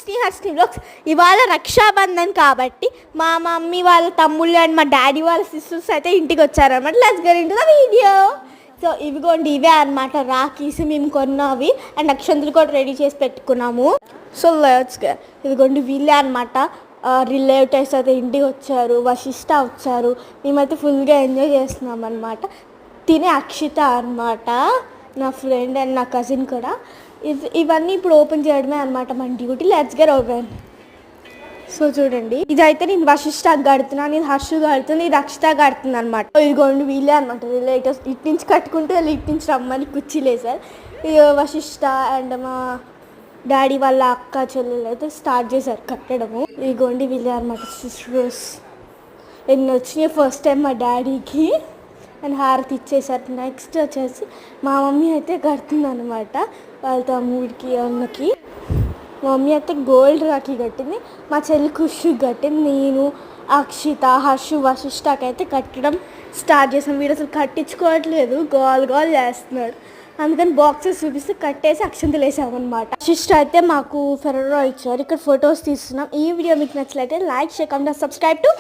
స్నేహాస్ని blogs. ఇవాళ రక్షాబంధన్ కాబట్టి మా మమ్మీ వాళ్ళ తమ్ముళ్ళు అండ్ మా డాడీ వాళ్ళ సిస్టర్స్ అయితే ఇంటికి వచ్చారన్నమాట. Let's get into the video. So ఇవిగోండి, ఇవే అనమాట రాఖీస్ మేము కొన్నవి అండ్ అక్షంతలు కూడా రెడీ చేసి పెట్టుకున్నాము. So let's get. ఇదిగోండి వీళ్ళే అనమాట రిలేటివ్స్ అయితే ఇంటికి వచ్చారు. వశిష్ట వచ్చారు. మేమైతే ఫుల్గా ఎంజాయ్ చేస్తున్నాం అనమాట. తినే అక్షిత అనమాట నా ఫ్రెండ్ అండ్ నా కజిన్ కూడా. ఇవన్నీ ఇప్పుడు ఓపెన్ చేయడమే అనమాట మన duty. Let's get open. So చూడండి, ఇదైతే నేను వశిష్ఠకి కడుతున్నాను, ఇది హర్షు కడుతుంది, ఇది అక్షిత కడుతుంది అనమాట. ఇదిగోండి వీళ్ళే అనమాట రిలేటివ్స్. ఇటు నుంచి కట్టుకుంటే వాళ్ళు ఇటు నుంచి రమ్మని కుర్చీలేసారు. వశిష్ఠ అండ్ మా డాడీ వాళ్ళ అక్క చెల్లెలు అయితే స్టార్ట్ చేశారు కట్టడము. ఇదిగోండి వీళ్ళే అనమాట సిస్టర్స్. ఎన్ని వచ్చినాయి ఫస్ట్ టైం మా డాడీకి అండ్ హారతి ఇచ్చేసారు. నెక్స్ట్ వచ్చేసి మా మమ్మీ అయితే కడుతుంది అనమాట వాళ్ళ తమ్ముడికి అన్నకి. మా మమ్మీ అయితే గోల్డ్ రాఖీ కట్టింది, మా చెల్లి ఖుషి కట్టింది, నేను అక్షిత హర్షు వశిష్ఠకి అయితే కట్టడం స్టార్ట్ చేసాం. వీడు అసలు కట్టించుకోవట్లేదు, గోల్ గోల్ చేస్తున్నాడు. అందుకని బాక్సెస్ చూపిస్తే కట్టేసి అక్షంతలు వేసామన్నమాట. వశిష్ఠ అయితే మాకు ఫెరరో ఇచ్చారు. ఇక్కడ ఫొటోస్ తీస్తున్నాం. ఈ వీడియో మీకు నచ్చినట్లయితే like, share, comment, subscribe to